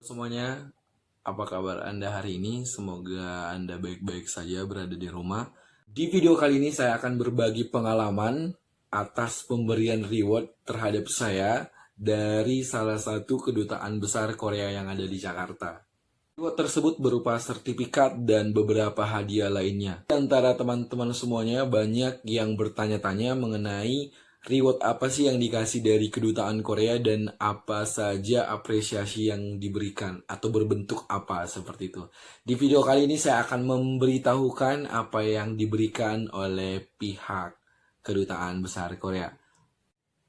Semuanya, apa kabar Anda hari ini? Semoga Anda baik-baik saja berada di rumah. Di video kali ini saya akan berbagi pengalaman atas pemberian reward terhadap saya dari salah satu kedutaan besar Korea yang ada di Jakarta. Reward tersebut berupa sertifikat dan beberapa hadiah lainnya. Di antara teman-teman semuanya banyak yang bertanya-tanya mengenai reward apa sih yang dikasih dari kedutaan Korea dan apa saja apresiasi yang diberikan atau berbentuk apa seperti itu. Di video kali ini saya akan memberitahukan apa yang diberikan oleh pihak kedutaan besar Korea.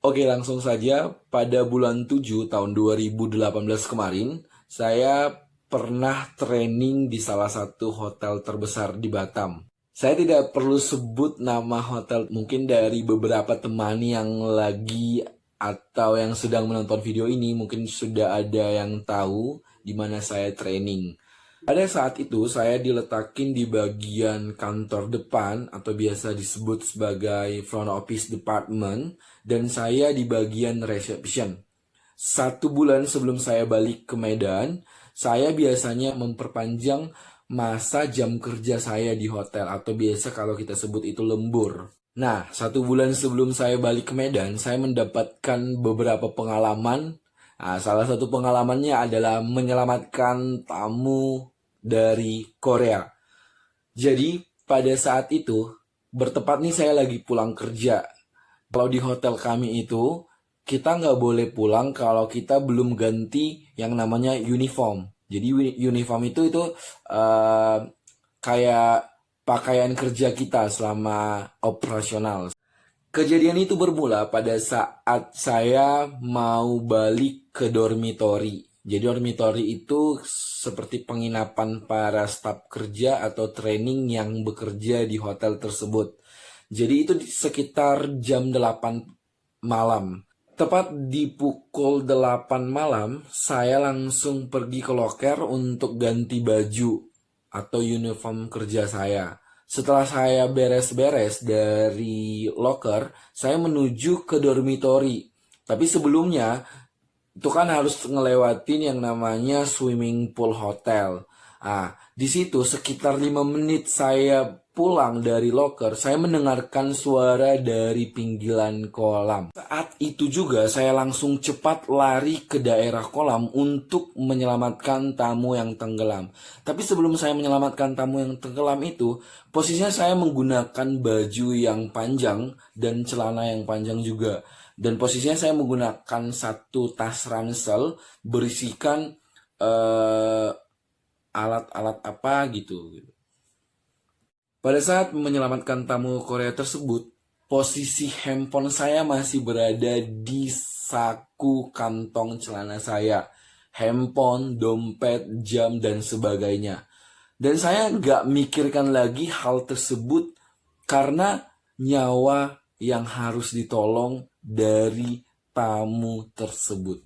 Oke, langsung saja. Pada bulan 7 tahun 2018 kemarin, saya pernah training di salah satu hotel terbesar di Batam. Saya tidak perlu sebut nama hotel, mungkin dari beberapa teman yang lagi atau yang sedang menonton video ini mungkin sudah ada yang tahu di mana saya training. Pada saat itu saya diletakin di bagian kantor depan atau biasa disebut sebagai front office department dan saya di bagian reception. 1 bulan sebelum saya balik ke Medan, saya biasanya memperpanjang masa jam kerja saya di hotel atau biasa kalau kita sebut itu lembur. Nah, 1 bulan sebelum saya balik ke Medan, saya mendapatkan beberapa pengalaman. Nah, salah satu pengalamannya adalah menyelamatkan tamu dari Korea. Jadi, pada saat itu, bertepat nih saya lagi pulang kerja. Kalau di hotel kami itu, kita nggak boleh pulang kalau kita belum ganti yang namanya uniform. Jadi uniform itu kayak pakaian kerja kita selama operasional. Kejadian itu bermula pada saat saya mau balik ke dormitori. Jadi dormitori itu seperti penginapan para staf kerja atau training yang bekerja di hotel tersebut. Jadi itu sekitar jam 8 malam. Tepat di pukul 8 malam, saya langsung pergi ke loker untuk ganti baju atau uniform kerja saya. Setelah saya beres-beres dari loker, saya menuju ke dormitori. Tapi sebelumnya, itu kan harus ngelewatin yang namanya swimming pool hotel. Di situ sekitar 5 menit saya pulang dari loker, saya mendengarkan suara dari pinggiran kolam. Saat itu juga saya langsung cepat lari ke daerah kolam untuk menyelamatkan tamu yang tenggelam. Tapi sebelum saya menyelamatkan tamu yang tenggelam itu, posisinya saya menggunakan baju yang panjang dan celana yang panjang juga. Dan posisinya saya menggunakan satu tas ransel berisikan alat-alat apa gitu. Pada saat menyelamatkan tamu Korea tersebut, posisi handphone saya masih berada di saku kantong celana saya. Handphone, dompet, jam, dan sebagainya. Dan saya nggak mikirkan lagi hal tersebut karena nyawa yang harus ditolong dari tamu tersebut.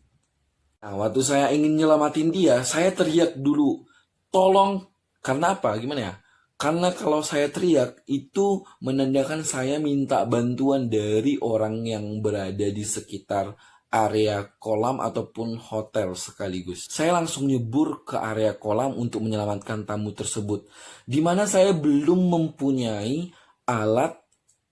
Nah, waktu saya ingin nyelamatin dia, saya teriak dulu, tolong, karena apa? Gimana ya? Karena kalau saya teriak, itu menandakan saya minta bantuan dari orang yang berada di sekitar area kolam ataupun hotel sekaligus. Saya langsung nyebur ke area kolam untuk menyelamatkan tamu tersebut. Di mana saya belum mempunyai alat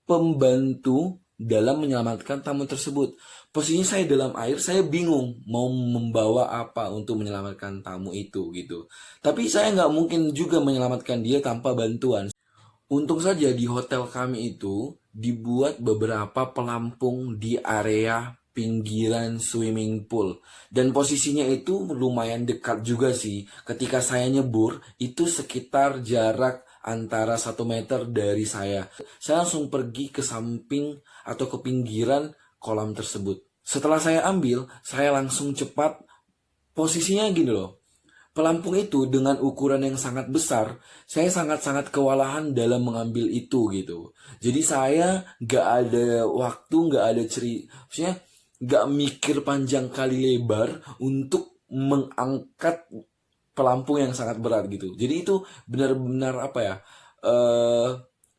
pembantu dalam menyelamatkan tamu tersebut. Posisinya saya dalam air, saya bingung mau membawa apa untuk menyelamatkan tamu itu gitu. Tapi saya nggak mungkin juga menyelamatkan dia tanpa bantuan. Untung saja di hotel kami itu dibuat beberapa pelampung di area pinggiran swimming pool. Dan posisinya itu lumayan dekat juga sih. Ketika saya nyebur, itu sekitar jarak antara 1 meter dari saya. Saya langsung pergi ke samping atau ke pinggiran kolam tersebut. Setelah saya ambil, saya langsung cepat, posisinya gini loh. Pelampung itu dengan ukuran yang sangat besar, saya sangat-sangat kewalahan dalam mengambil itu gitu. Jadi saya gak ada waktu, gak ada maksudnya gak mikir panjang kali lebar untuk mengangkat pelampung yang sangat berat gitu. Jadi itu benar-benar apa ya,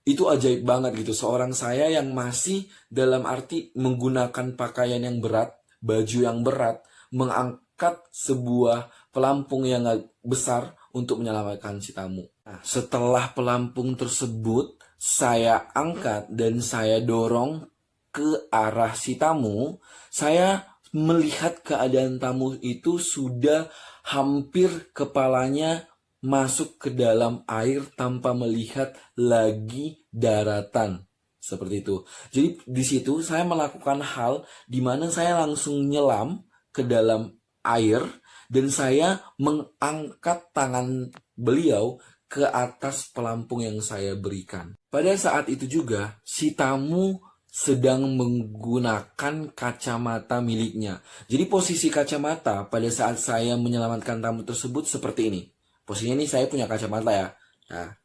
itu ajaib banget gitu. Seorang saya yang masih dalam arti menggunakan pakaian yang berat, baju yang berat, mengangkat sebuah pelampung yang besar untuk menyelamatkan si tamu. Nah, setelah pelampung tersebut saya angkat dan saya dorong ke arah si tamu, saya melihat keadaan tamu itu sudah hampir kepalanya masuk ke dalam air tanpa melihat lagi daratan. Seperti itu. Jadi di situ saya melakukan hal di mana saya langsung nyelam ke dalam air dan saya mengangkat tangan beliau ke atas pelampung yang saya berikan. Pada saat itu juga si tamu sedang menggunakan kacamata miliknya. Jadi posisi kacamata pada saat saya menyelamatkan tamu tersebut seperti ini. Posisinya ini saya punya kacamata ya. Nah,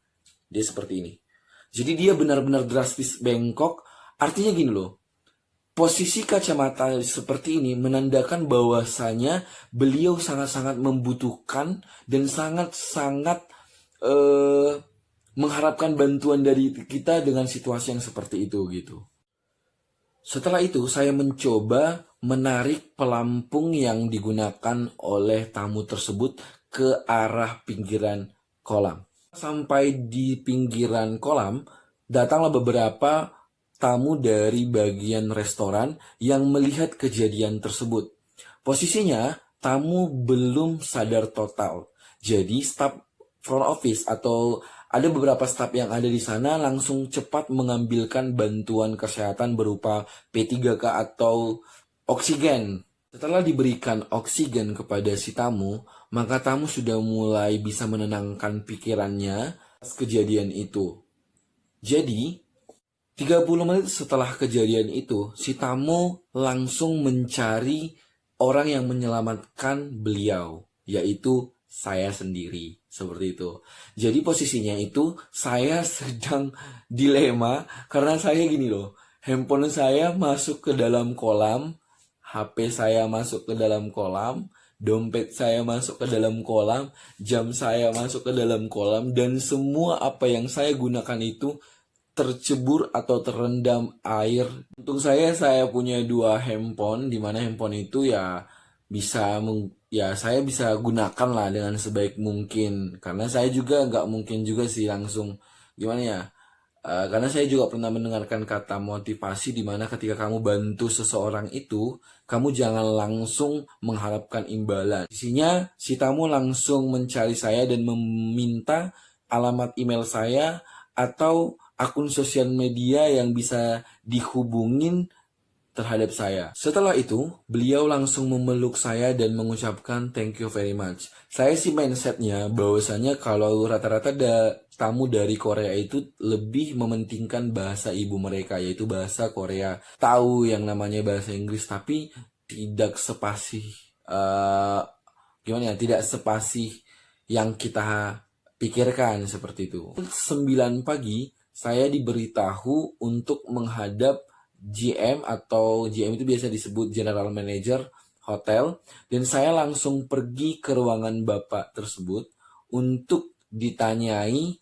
dia seperti ini. Jadi dia benar-benar drastis bengkok. Artinya gini loh. Posisi kacamata seperti ini menandakan bahwasanya beliau sangat-sangat membutuhkan dan sangat-sangat mengharapkan bantuan dari kita dengan situasi yang seperti itu gitu. Setelah itu saya mencoba menarik pelampung yang digunakan oleh tamu tersebut ke arah pinggiran kolam. Sampai di pinggiran kolam, datanglah beberapa tamu dari bagian restoran yang melihat kejadian tersebut. Posisinya, tamu belum sadar total. Jadi, staf front office atau ada beberapa staf yang ada di sana langsung cepat mengambilkan bantuan kesehatan berupa P3K atau oksigen. Setelah diberikan oksigen kepada si tamu, maka tamu sudah mulai bisa menenangkan pikirannya atas kejadian itu. Jadi, 30 menit setelah kejadian itu, si tamu langsung mencari orang yang menyelamatkan beliau, yaitu saya sendiri. Seperti itu. Jadi posisinya itu saya sedang dilema karena saya gini loh. Handphone saya masuk ke dalam kolam, HP saya masuk ke dalam kolam, dompet saya masuk ke dalam kolam, jam saya masuk ke dalam kolam, dan semua apa yang saya gunakan itu tercebur atau terendam air. Untung saya punya 2 handphone, di mana handphone itu ya saya bisa gunakan lah dengan sebaik mungkin. Karena saya juga nggak mungkin juga sih langsung gimana ya. Karena saya juga pernah mendengarkan kata motivasi di mana ketika kamu bantu seseorang itu, kamu jangan langsung mengharapkan imbalan. Isinya si tamu langsung mencari saya dan meminta alamat email saya atau akun sosial media yang bisa dihubungin terhadap saya. Setelah itu, beliau langsung memeluk saya dan mengucapkan thank you very much. Saya sih mindsetnya bahwasanya kalau rata-rata tamu dari Korea itu lebih mementingkan bahasa ibu mereka, yaitu bahasa Korea. Tahu yang namanya bahasa Inggris, tapi tidak sepasih tidak sepasih yang kita pikirkan seperti itu. 9 pagi, saya diberitahu untuk menghadap GM atau GM itu biasa disebut General Manager Hotel, dan saya langsung pergi ke ruangan bapak tersebut untuk ditanyai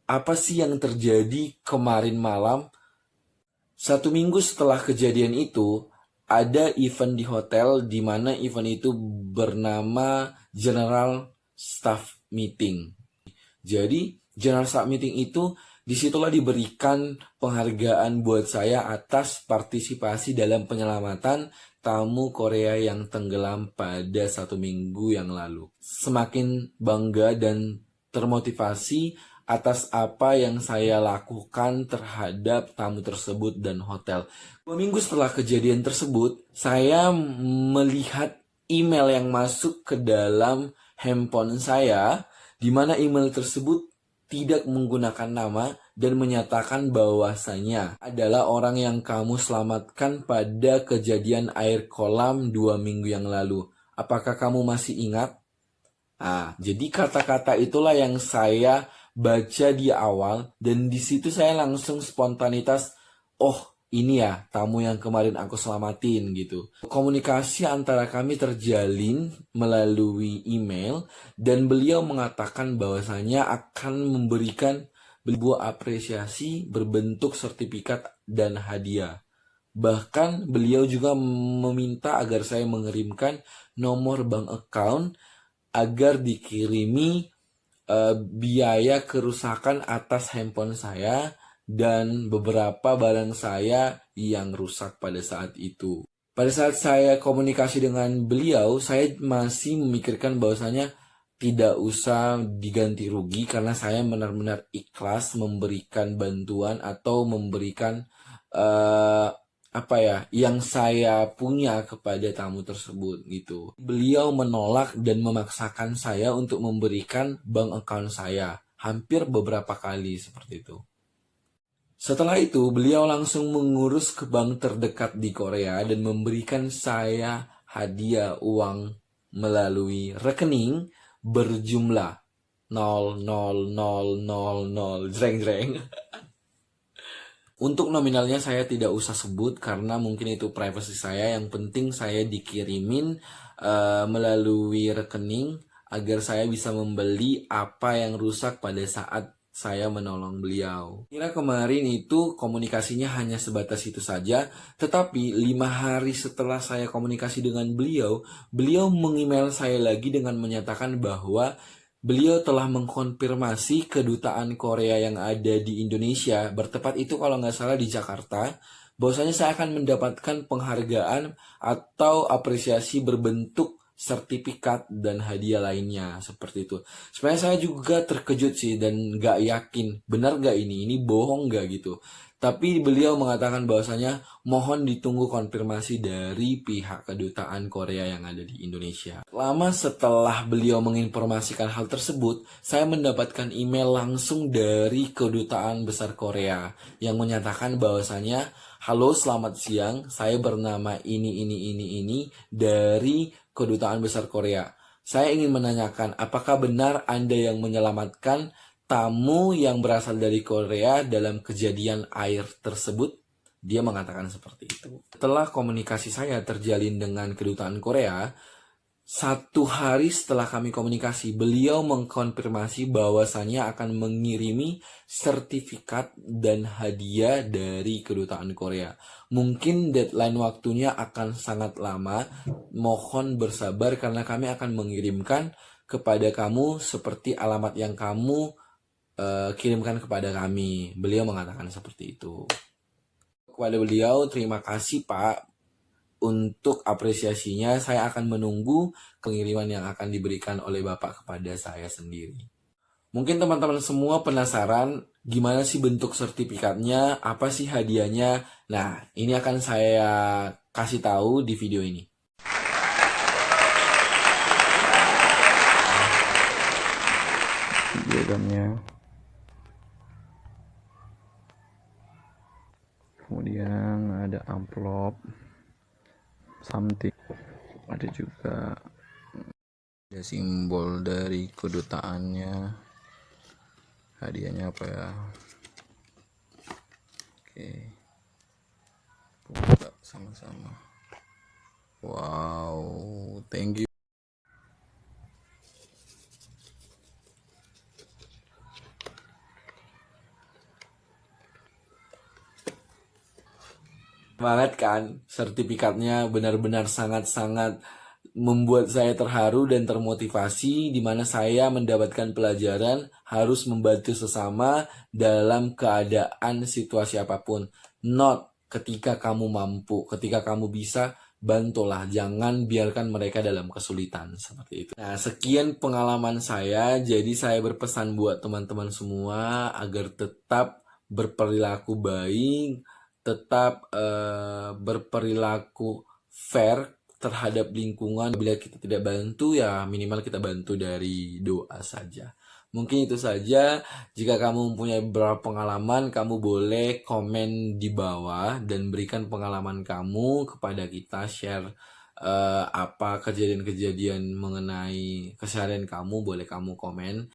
apa sih yang terjadi kemarin malam. 1 minggu setelah kejadian itu ada event di hotel di mana event itu bernama General Staff Meeting. Jadi General Staff Meeting itu disitulah diberikan penghargaan buat saya atas partisipasi dalam penyelamatan tamu Korea yang tenggelam pada 1 minggu yang lalu. Semakin bangga dan termotivasi atas apa yang saya lakukan terhadap tamu tersebut dan hotel. 2 minggu setelah kejadian tersebut, saya melihat email yang masuk ke dalam handphone saya, di mana email tersebut tidak menggunakan nama dan menyatakan bahwasanya adalah orang yang kamu selamatkan pada kejadian air kolam 2 minggu yang lalu. Apakah kamu masih ingat? Jadi kata-kata itulah yang saya baca di awal, dan di situ saya langsung spontanitas, oh ini ya tamu yang kemarin aku selamatin gitu. Komunikasi antara kami terjalin melalui email dan beliau mengatakan bahwasanya akan memberikan sebuah apresiasi berbentuk sertifikat dan hadiah. Bahkan beliau juga meminta agar saya mengirimkan nomor bank account agar dikirimi biaya kerusakan atas handphone saya dan beberapa barang saya yang rusak pada saat itu. Pada saat saya komunikasi dengan beliau, saya masih memikirkan bahwasanya tidak usah diganti rugi karena saya benar-benar ikhlas memberikan bantuan atau memberikan yang saya punya kepada tamu tersebut gitu. Beliau menolak dan memaksakan saya untuk memberikan bank account saya hampir beberapa kali seperti itu. Setelah itu, beliau langsung mengurus ke bank terdekat di Korea dan memberikan saya hadiah uang melalui rekening berjumlah 0,00000 jreng-jreng. Untuk nominalnya saya tidak usah sebut karena mungkin itu privasi saya. Yang penting saya dikirimin melalui rekening agar saya bisa membeli apa yang rusak pada saat saya menolong beliau. Kira kemarin itu komunikasinya hanya sebatas itu saja, tetapi 5 hari setelah saya komunikasi dengan beliau, beliau meng-email saya lagi dengan menyatakan bahwa beliau telah mengkonfirmasi kedutaan Korea yang ada di Indonesia, bertepat itu kalau nggak salah di Jakarta, bahwasanya saya akan mendapatkan penghargaan atau apresiasi berbentuk sertifikat dan hadiah lainnya, seperti itu. Sebenarnya saya juga terkejut sih dan nggak yakin, benar nggak ini bohong nggak gitu. Tapi beliau mengatakan bahwasanya mohon ditunggu konfirmasi dari pihak kedutaan Korea yang ada di Indonesia. Lama setelah beliau menginformasikan hal tersebut, saya mendapatkan email langsung dari kedutaan besar Korea yang menyatakan bahwasanya, halo selamat siang, saya bernama ini dari kedutaan besar Korea. Saya ingin menanyakan apakah benar Anda yang menyelamatkan tamu yang berasal dari Korea dalam kejadian air tersebut? Dia mengatakan seperti itu. Setelah komunikasi saya terjalin dengan kedutaan Korea, 1 hari setelah kami komunikasi, beliau mengkonfirmasi bahwasannya akan mengirimi sertifikat dan hadiah dari kedutaan Korea. Mungkin deadline waktunya akan sangat lama, mohon bersabar karena kami akan mengirimkan kepada kamu seperti alamat yang kamu kirimkan kepada kami. Beliau mengatakan seperti itu. Kepada beliau, terima kasih Pak untuk apresiasinya. Saya akan menunggu pengiriman yang akan diberikan oleh Bapak kepada saya sendiri. Mungkin teman-teman semua penasaran gimana sih bentuk sertifikatnya, apa sih hadiahnya. Nah, ini akan saya kasih tahu di video ini. Diagramnya, kemudian ada amplop something, ada juga ada simbol dari kedutaannya, hadiahnya apa ya, oke, buka sama-sama. Wow, thank you. Banget kan, sertifikatnya benar-benar sangat-sangat membuat saya terharu dan termotivasi, di mana saya mendapatkan pelajaran harus membantu sesama dalam keadaan situasi apapun. Not ketika kamu mampu, ketika kamu bisa, bantulah, jangan biarkan mereka dalam kesulitan, seperti itu. Nah, sekian pengalaman saya, jadi saya berpesan buat teman-teman semua agar tetap berperilaku baik, tetap berperilaku fair terhadap lingkungan. Bila kita tidak bantu, ya minimal kita bantu dari doa saja. Mungkin itu saja. Jika kamu mempunyai beberapa pengalaman, kamu boleh komen di bawah dan berikan pengalaman kamu kepada kita, share apa kejadian-kejadian mengenai keseharian kamu, boleh kamu komen.